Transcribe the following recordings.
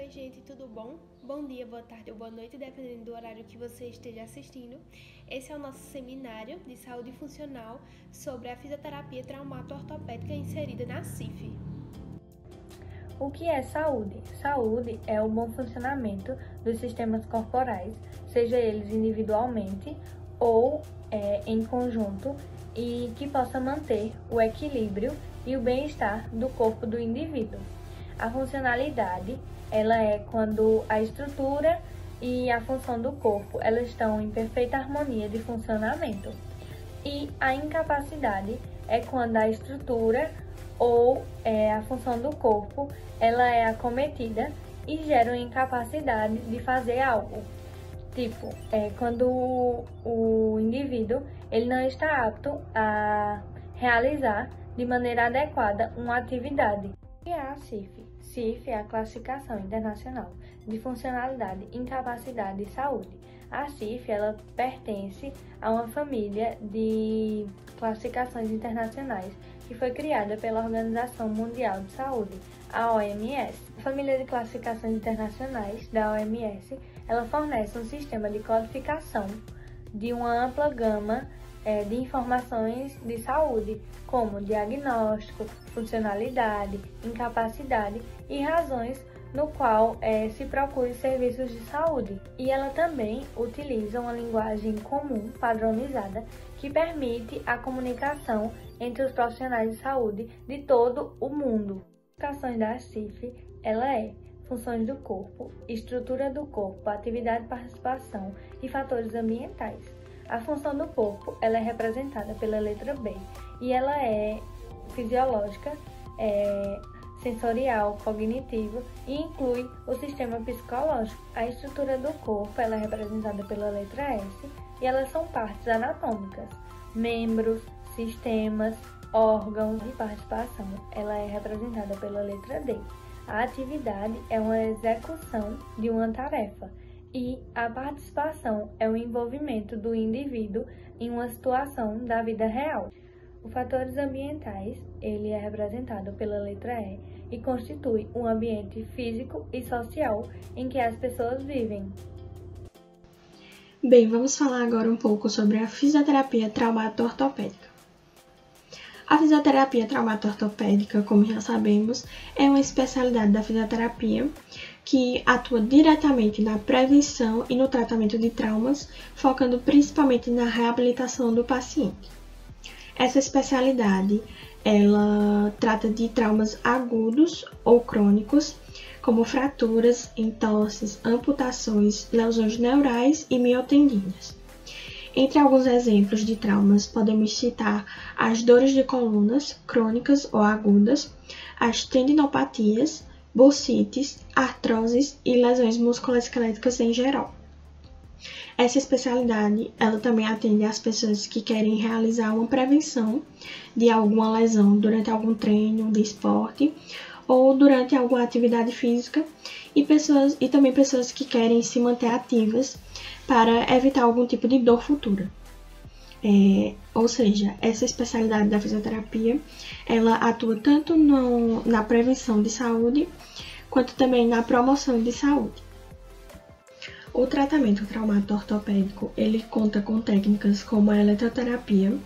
Oi gente, tudo bom? Bom dia, boa tarde ou boa noite, dependendo do horário que você esteja assistindo. Esse é o nosso seminário de saúde funcional sobre a fisioterapia traumato-ortopédica inserida na CIF. O que é saúde? Saúde é o bom funcionamento dos sistemas corporais, seja eles individualmente ou em conjunto, e que possa manter o equilíbrio e o bem-estar do corpo do indivíduo. A funcionalidade, ela é quando a estrutura e a função do corpo elas estão em perfeita harmonia de funcionamento. E a incapacidade é quando a estrutura ou a função do corpo ela é acometida e gera uma incapacidade de fazer algo. Tipo, quando o indivíduo ele não está apto a realizar de maneira adequada uma atividade. O que é a CIF? CIF é a Classificação Internacional de Funcionalidade, Incapacidade e Saúde. A CIF ela pertence a uma família de classificações internacionais que foi criada pela Organização Mundial de Saúde, a OMS. A família de classificações internacionais da OMS ela fornece um sistema de codificação de uma ampla gama de informações de saúde, como diagnóstico, funcionalidade, incapacidade e razões no qual se procure serviços de saúde. E ela também utiliza uma linguagem comum, padronizada, que permite a comunicação entre os profissionais de saúde de todo o mundo. As classificações da CIF, ela é funções do corpo, estrutura do corpo, atividade, participação e fatores ambientais. A função do corpo ela é representada pela letra B e ela é fisiológica, sensorial, cognitivo e inclui o sistema psicológico. A estrutura do corpo ela é representada pela letra S e elas são partes anatômicas, membros, sistemas, órgãos e participação. Ela é representada pela letra D. A atividade é uma execução de uma tarefa e a participação é o envolvimento do indivíduo em uma situação da vida real. Os fatores ambientais, ele é representado pela letra E e constitui um ambiente físico e social em que as pessoas vivem. Bem, vamos falar agora um pouco sobre a fisioterapia traumato-ortopédica. A fisioterapia traumato-ortopédica, como já sabemos, é uma especialidade da fisioterapia que atua diretamente na prevenção e no tratamento de traumas, focando principalmente na reabilitação do paciente. Essa especialidade, ela trata de traumas agudos ou crônicos, como fraturas, entorses, amputações, lesões neurais e miotendíneas. Entre alguns exemplos de traumas, podemos citar as dores de colunas, crônicas ou agudas, as tendinopatias, bursites, artroses e lesões musculoesqueléticas em geral. Essa especialidade, ela também atende às pessoas que querem realizar uma prevenção de alguma lesão durante algum treino de esporte ou durante alguma atividade física e também pessoas que querem se manter ativas para evitar algum tipo de dor futura. Ou seja, essa especialidade da fisioterapia, ela atua tanto na prevenção de saúde, quanto também na promoção de saúde. O tratamento traumato-ortopédico, ele conta com técnicas como a eletroterapia,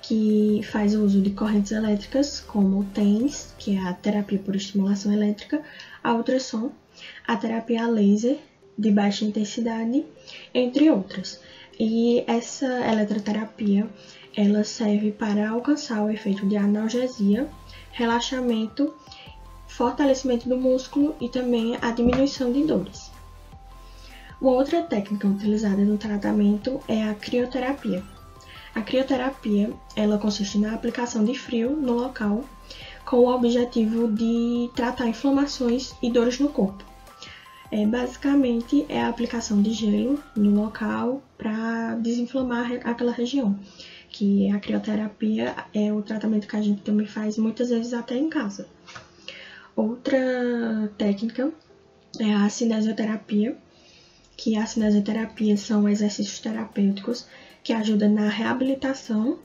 que faz uso de correntes elétricas, como o TENS, que é a terapia por estimulação elétrica, a ultrassom, a terapia a laser de baixa intensidade, entre outras. E essa eletroterapia, ela serve para alcançar o efeito de analgesia, relaxamento, fortalecimento do músculo e também a diminuição de dores. Uma outra técnica utilizada no tratamento é a crioterapia. A crioterapia, ela consiste na aplicação de frio no local com o objetivo de tratar inflamações e dores no corpo. Basicamente, é a aplicação de gelo no local para desinflamar aquela região, que a crioterapia é o tratamento que a gente também faz muitas vezes até em casa. Outra técnica é a cinesioterapia, que a cinesioterapia são exercícios terapêuticos que ajudam na reabilitação,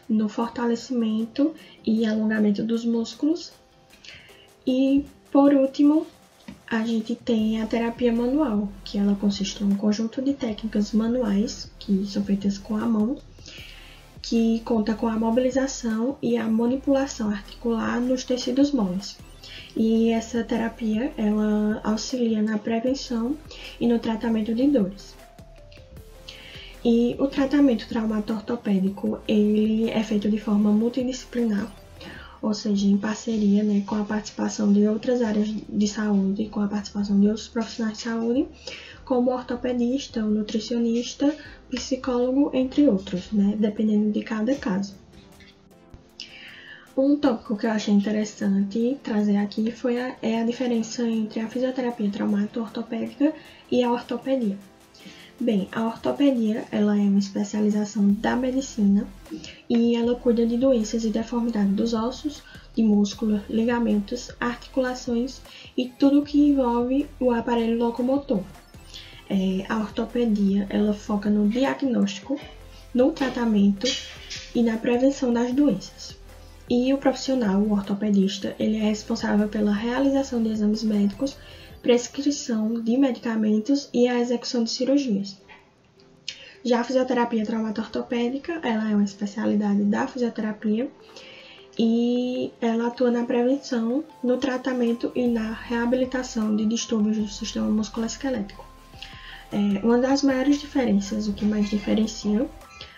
no fortalecimento e alongamento dos músculos. E, por último, a gente tem a terapia manual, que ela consiste em um conjunto de técnicas manuais, que são feitas com a mão, que conta com a mobilização e a manipulação articular nos tecidos moles. E essa terapia, ela auxilia na prevenção e no tratamento de dores. E o tratamento traumato-ortopédico, ele é feito de forma multidisciplinar, ou seja, em parceria, né, com a participação de outras áreas de saúde, com a participação de outros profissionais de saúde, como ortopedista, o nutricionista, psicólogo, entre outros, né, dependendo de cada caso. Um tópico que eu achei interessante trazer aqui é a diferença entre a fisioterapia traumato-ortopédica e a ortopedia. Bem, a ortopedia ela é uma especialização da medicina e ela cuida de doenças e deformidades dos ossos, de músculos, ligamentos, articulações e tudo que envolve o aparelho locomotor. A ortopedia ela foca no diagnóstico, no tratamento e na prevenção das doenças. E o profissional, o ortopedista, ele é responsável pela realização de exames médicos, prescrição de medicamentos e a execução de cirurgias. Já a fisioterapia traumato-ortopédica, ela é uma especialidade da fisioterapia e ela atua na prevenção, no tratamento e na reabilitação de distúrbios do sistema musculoesquelético. Uma das maiores diferenças, o que mais diferencia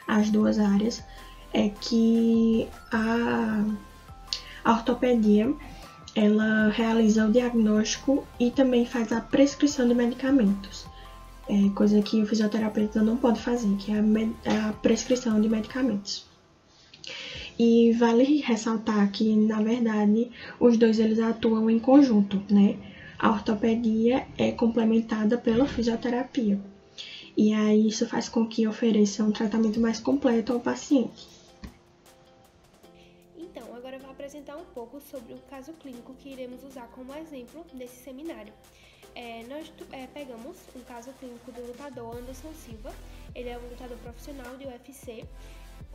as duas áreas, é que a ortopedia ela realiza o diagnóstico e também faz a prescrição de medicamentos, coisa que o fisioterapeuta não pode fazer, que é a prescrição de medicamentos. E vale ressaltar que, na verdade, os dois eles atuam em conjunto, né? A ortopedia é complementada pela fisioterapia, e aí isso faz com que ofereça um tratamento mais completo ao paciente. Então, agora eu vou apresentar um pouco sobre o caso clínico que iremos usar como exemplo nesse seminário. Nós pegamos um caso clínico do lutador Anderson Silva. Ele é um lutador profissional de UFC.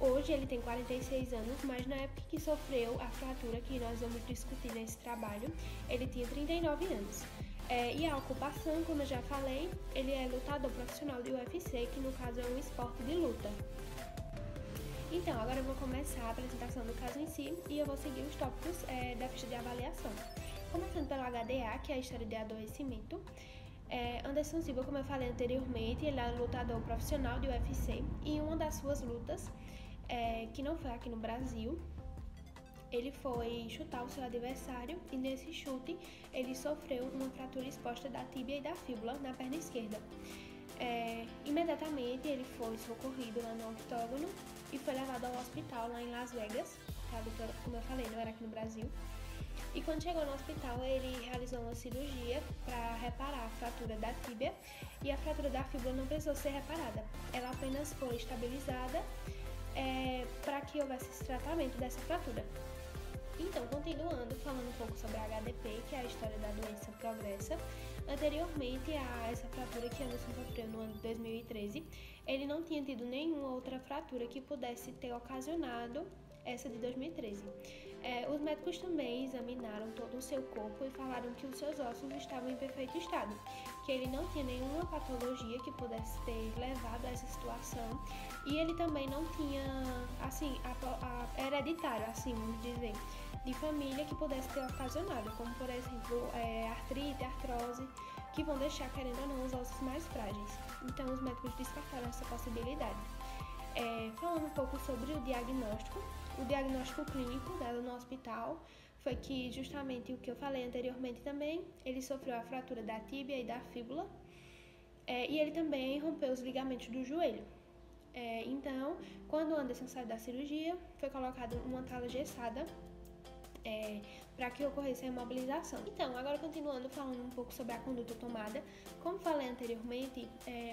Hoje ele tem 46 anos, mas na época que sofreu a fratura que nós vamos discutir nesse trabalho, ele tinha 39 anos. E a ocupação, como eu já falei, ele é lutador profissional de UFC, que no caso é um esporte de luta. Então, agora eu vou começar a apresentação do caso em si e eu vou seguir os tópicos da ficha de avaliação. Começando pelo HDA, que é a história de adoecimento. Anderson Silva, como eu falei anteriormente, ele é um lutador profissional de UFC e em uma das suas lutas, que não foi aqui no Brasil, ele foi chutar o seu adversário e nesse chute ele sofreu uma fratura exposta da tíbia e da fíbula na perna esquerda. Imediatamente ele foi socorrido lá no octógono e foi levado ao hospital lá em Las Vegas, que a luta, como eu falei, não era aqui no Brasil. E quando chegou no hospital, ele realizou uma cirurgia para reparar a fratura da tíbia e a fratura da fíbula não precisou ser reparada. Ela apenas foi estabilizada para que houvesse esse tratamento dessa fratura. Então, continuando, falando um pouco sobre a HDP, que é a história da doença progressa. Anteriormente a essa fratura que Anderson sofreu no ano de 2013, ele não tinha tido nenhuma outra fratura que pudesse ter ocasionado essa de 2013. Os médicos também examinaram todo o seu corpo e falaram que os seus ossos estavam em perfeito estado, que ele não tinha nenhuma patologia que pudesse ter levado a essa situação e ele também não tinha, assim, hereditário, assim, vamos dizer, de família que pudesse ter ocasionado, como por exemplo artrite, artrose, que vão deixar, querendo ou não, os ossos mais frágeis. Então os médicos descartaram essa possibilidade. Falando um pouco sobre o diagnóstico clínico dela no hospital foi que justamente o que eu falei anteriormente também, ele sofreu a fratura da tíbia e da fíbula e ele também rompeu os ligamentos do joelho. Então, quando o Anderson saiu da cirurgia, foi colocado uma tala engessada para que ocorresse a imobilização. Então, agora continuando falando um pouco sobre a conduta tomada, como falei anteriormente,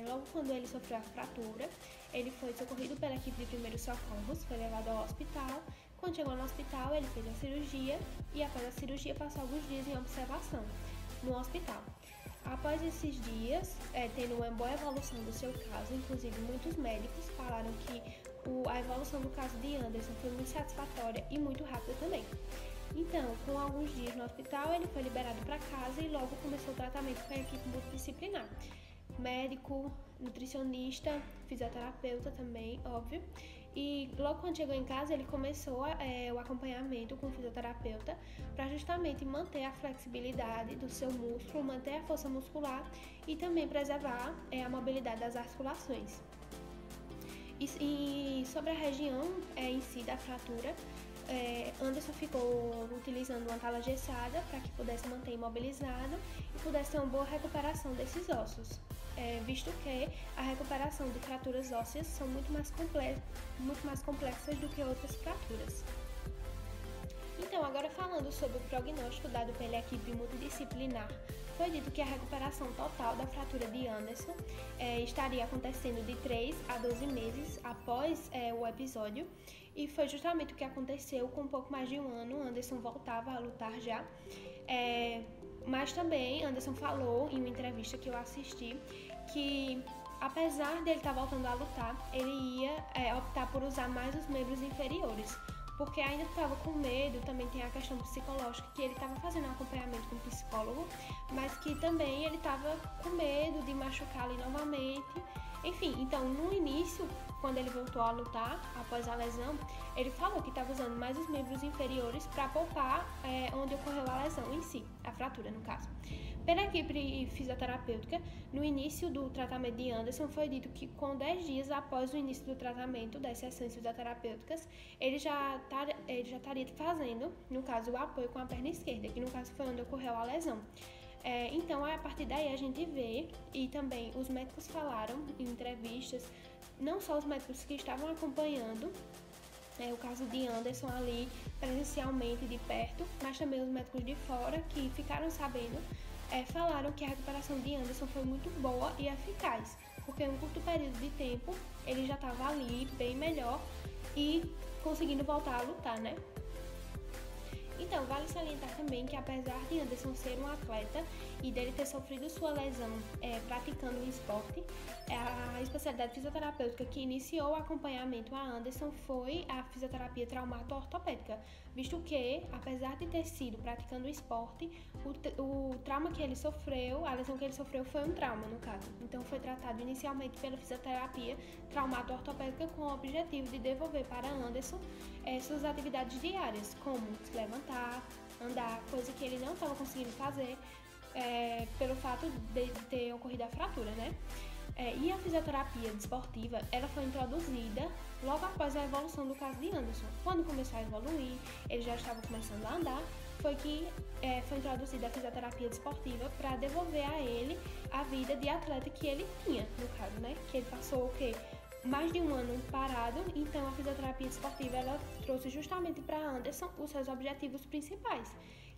logo quando ele sofreu a fratura, ele foi socorrido pela equipe de primeiros socorros, foi levado ao hospital. Quando chegou no hospital, ele fez a cirurgia e após a cirurgia passou alguns dias em observação no hospital. Após esses dias, tendo uma boa evolução do seu caso, inclusive muitos médicos falaram que a evolução do caso de Anderson foi muito satisfatória e muito rápida também. Então, com alguns dias no hospital, ele foi liberado para casa e logo começou o tratamento com a equipe multidisciplinar. Médico, nutricionista, fisioterapeuta também, óbvio. E logo quando chegou em casa, ele começou o acompanhamento com o fisioterapeuta para justamente manter a flexibilidade do seu músculo, manter a força muscular e também preservar a mobilidade das articulações. E sobre a região em si da fratura, Anderson ficou utilizando uma tala engessada para que pudesse manter imobilizado e pudesse ter uma boa recuperação desses ossos, visto que a recuperação de fraturas ósseas são muito mais complexas do que outras fraturas. Então, agora falando sobre o prognóstico dado pela equipe multidisciplinar, foi dito que a recuperação total da fratura de Anderson estaria acontecendo de 3 a 12 meses após o episódio, e foi justamente o que aconteceu. Com um pouco mais de um ano, Anderson voltava a lutar já. Mas também Anderson falou em uma entrevista que eu assisti que, apesar dele estar voltando a lutar, ele ia optar por usar mais os membros inferiores, porque ainda estava com medo. Também tem a questão psicológica, que ele estava fazendo um acompanhamento com um psicólogo, mas que também ele estava com medo de machucar ali novamente. Enfim, então no início, quando ele voltou a lutar após a lesão, ele falou que estava usando mais os membros inferiores para poupar onde ocorreu a lesão em si, a fratura no caso. Pela equipe fisioterapêutica, no início do tratamento de Anderson, foi dito que com 10 dias após o início do tratamento das sessões fisioterapêuticas, ele já estaria fazendo, no caso, o apoio com a perna esquerda, que no caso foi onde ocorreu a lesão. Então, a partir daí a gente vê, e também os médicos falaram em entrevistas, não só os médicos que estavam acompanhando o caso de Anderson ali presencialmente de perto, mas também os médicos de fora que ficaram sabendo, falaram que a recuperação de Anderson foi muito boa e eficaz, porque em um curto período de tempo ele já estava ali bem melhor e conseguindo voltar a lutar, né? Então, vale salientar também que, apesar de Anderson ser um atleta e dele ter sofrido sua lesão praticando o esporte, a especialidade fisioterapêutica que iniciou o acompanhamento a Anderson foi a fisioterapia traumato-ortopédica, visto que, apesar de ter sido praticando o esporte, o trauma que ele sofreu, a lesão que ele sofreu foi um trauma, no caso. Então, foi tratado inicialmente pela fisioterapia traumato-ortopédica com o objetivo de devolver para Anderson suas atividades diárias, como se levantar, andar, coisa que ele não estava conseguindo fazer pelo fato de ter ocorrido a fratura, né? E a fisioterapia desportiva, ela foi introduzida logo após a evolução do caso de Anderson. Quando começou a evoluir, ele já estava começando a andar, foi que foi introduzida a fisioterapia desportiva para devolver a ele a vida de atleta que ele tinha, no caso, né? Que ele passou mais de um ano parado. Então a fisioterapia desportiva, ela trouxe justamente para Anderson os seus objetivos principais,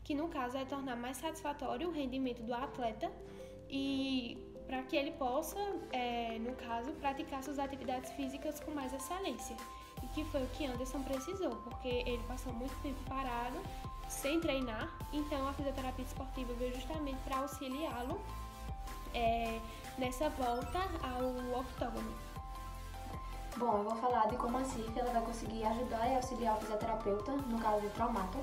que no caso é tornar mais satisfatório o rendimento do atleta e para que ele possa, no caso, praticar suas atividades físicas com mais excelência. E que foi o que Anderson precisou, porque ele passou muito tempo parado, sem treinar. Então a fisioterapia esportiva veio justamente para auxiliá-lo nessa volta ao octógono. Bom, eu vou falar de como a CIF ela vai conseguir ajudar e auxiliar o fisioterapeuta no caso do traumato.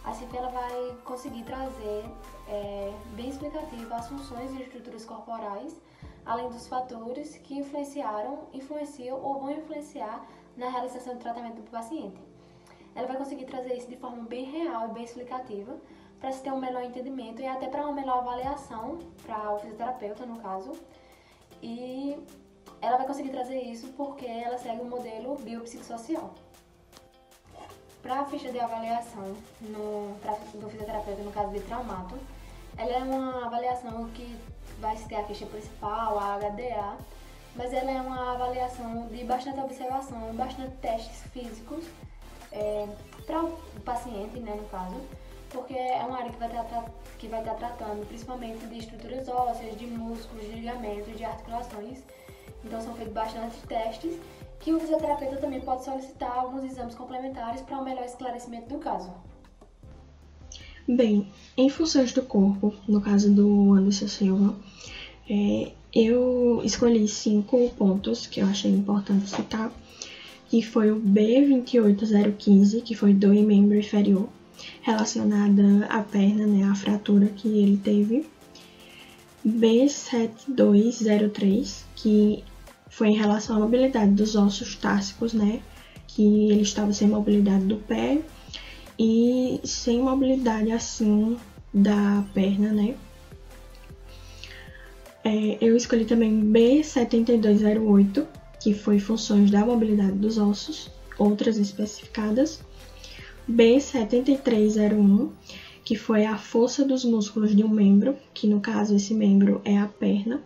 A CIF ela vai conseguir trazer bem explicativo as funções e estruturas corporais, além dos fatores que influenciam ou vão influenciar na realização do tratamento do paciente. Ela vai conseguir trazer isso de forma bem real e bem explicativa, para se ter um melhor entendimento e até para uma melhor avaliação para o fisioterapeuta, no caso. E ela vai conseguir trazer isso porque ela segue o modelo biopsicossocial. Para a ficha de avaliação do fisioterapeuta, no caso de traumato, ela é uma avaliação que vai ter a ficha principal, a HDA, mas ela é uma avaliação de bastante observação, bastante testes físicos para o paciente, né, no caso, porque é uma área que vai estar tratando principalmente de estruturas ósseas, de músculos, de ligamentos, de articulações. Então são feitos bastante testes que o fisioterapeuta também pode solicitar alguns exames complementares para um melhor esclarecimento do caso. Bem, em funções do corpo, no caso do Anderson Silva, eu escolhi 5 pontos que eu achei importante citar, que foi o B28015, que foi dor em membro inferior, relacionada à perna, né, a fratura que ele teve. B7203, que foi em relação à mobilidade dos ossos társicos, né, que ele estava sem mobilidade do pé e sem mobilidade assim da perna, né. Eu escolhi também B7208, que foi funções da mobilidade dos ossos, outras especificadas. B7301, que foi a força dos músculos de um membro, que no caso esse membro é a perna.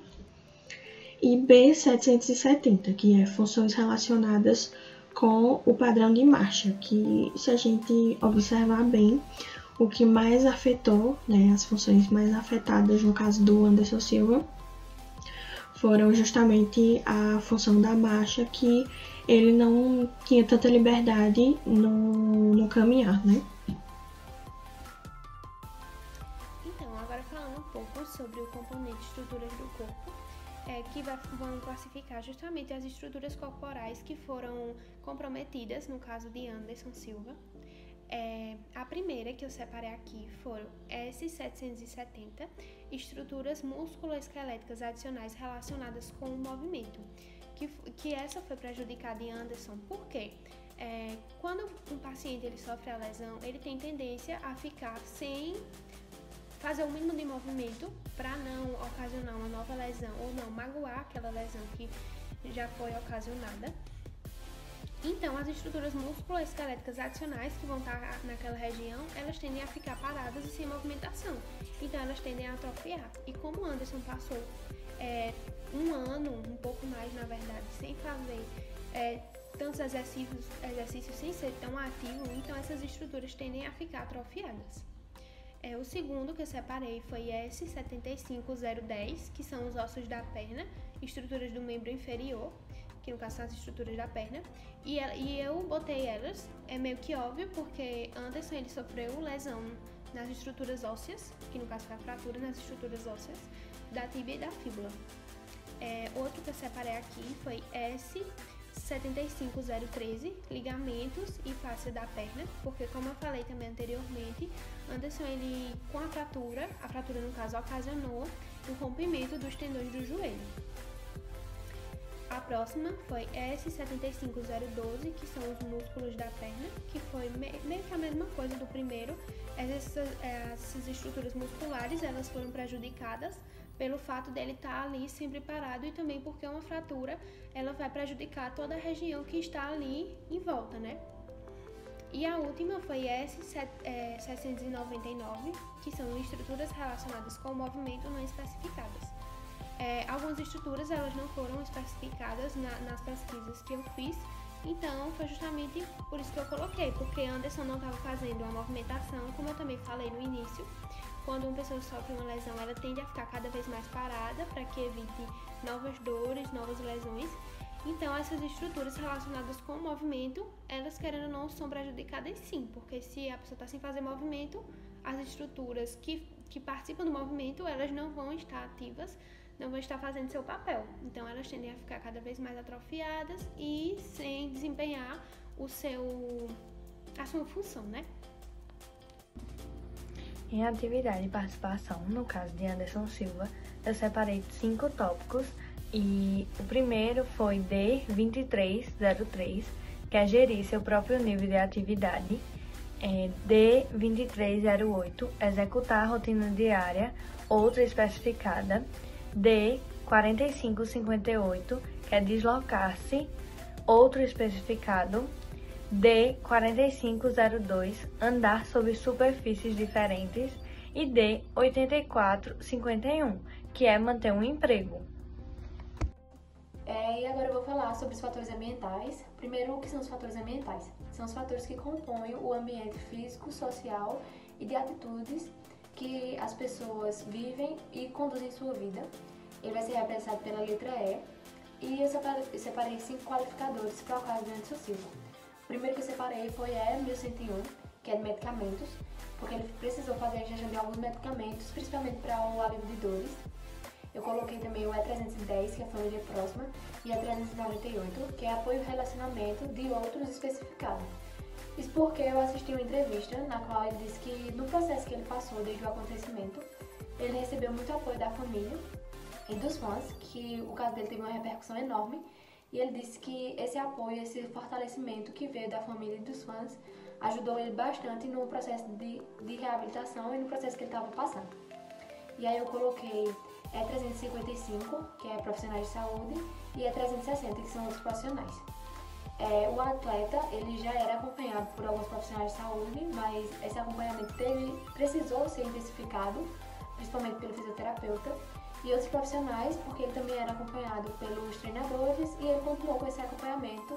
E B770, que é funções relacionadas com o padrão de marcha, que se a gente observar bem, o que mais afetou, né, as funções mais afetadas no caso do Anderson Silva, foram justamente a função da marcha, que ele não tinha tanta liberdade no caminhar, né? Então, agora falando um pouco sobre o componente estruturas do corpo, que vão classificar justamente as estruturas corporais que foram comprometidas, no caso de Anderson Silva. A primeira que eu separei aqui foram S770, estruturas musculoesqueléticas adicionais relacionadas com o movimento, que essa foi prejudicada em Anderson. Por quê? Quando um paciente ele sofre a lesão, ele tem tendência a ficar sem fazer o mínimo de movimento para não ocasionar uma nova lesão ou não magoar aquela lesão que já foi ocasionada. Então, as estruturas musculoesqueléticas adicionais que vão estar naquela região, elas tendem a ficar paradas e sem movimentação. Então, elas tendem a atrofiar. E como o Anderson passou um ano, um pouco mais na verdade, sem fazer tantos exercícios sem ser tão ativo, então essas estruturas tendem a ficar atrofiadas. O segundo que eu separei foi S75010, que são os ossos da perna, estruturas do membro inferior, que no caso são as estruturas da perna, e eu botei elas, é meio que óbvio, porque Anderson ele sofreu lesão nas estruturas ósseas, que no caso foi a fratura nas estruturas ósseas, da tíbia e da fíbula. Outro que eu separei aqui foi S75013, ligamentos e fáscia da perna, porque como eu falei também anteriormente, Anderson ele com a fratura no caso ocasionou o rompimento dos tendões do joelho. A próxima foi S75012, que são os músculos da perna, que foi meio que a mesma coisa do primeiro. Essas estruturas musculares elas foram prejudicadas pelo fato dele estar ali sempre parado e também porque uma fratura ela vai prejudicar toda a região que está ali em volta, né? E a última foi S799, que são estruturas relacionadas com o movimento não especificadas. Algumas estruturas elas não foram especificadas nas pesquisas que eu fiz, então foi justamente por isso que eu coloquei, porque Anderson não estava fazendo uma movimentação, como eu também falei no início. Quando uma pessoa sofre uma lesão, ela tende a ficar cada vez mais parada para que evite novas dores, novas lesões. Então, essas estruturas relacionadas com o movimento, elas querendo ou não são prejudicadas sim, porque se a pessoa está sem fazer movimento, as estruturas que participam do movimento, elas não vão estar ativas, não vão estar fazendo seu papel. Então, elas tendem a ficar cada vez mais atrofiadas e sem desempenhar a sua função, né? Em atividade e participação, no caso de Anderson Silva, eu separei 5 tópicos e o primeiro foi D2303, que é gerir seu próprio nível de atividade. D2308, executar a rotina diária, outra especificada. D4558, que é deslocar-se, outro especificado. D4502, andar sobre superfícies diferentes. E D8451, que é manter um emprego. E agora eu vou falar sobre os fatores ambientais. Primeiro, o que são os fatores ambientais? São os fatores que compõem o ambiente físico, social e de atitudes que as pessoas vivem e conduzem sua vida. Ele vai ser representado pela letra E. E eu separei 5 qualificadores para o caso de Anderson Silva. O primeiro que eu separei foi E1101, que é de medicamentos, porque ele precisou fazer a ingestão de alguns medicamentos, principalmente para o alívio de dores. Eu coloquei também o E310, que é a família próxima, e E398, que é apoio e relacionamento de outros especificados. Isso porque eu assisti uma entrevista na qual ele disse que no processo que ele passou desde o acontecimento, ele recebeu muito apoio da família e dos fãs, que o caso dele teve uma repercussão enorme, e ele disse que esse apoio, esse fortalecimento que veio da família e dos fãs ajudou ele bastante no processo de reabilitação e no processo que ele estava passando. E aí eu coloquei 355, que é profissionais de saúde, e 360, que são outros profissionais. O atleta, ele já era acompanhado por alguns profissionais de saúde, mas esse acompanhamento precisou ser intensificado, principalmente pelo fisioterapeuta, e outros profissionais, porque ele também era acompanhado pelos treinadores, e ele continuou com esse acompanhamento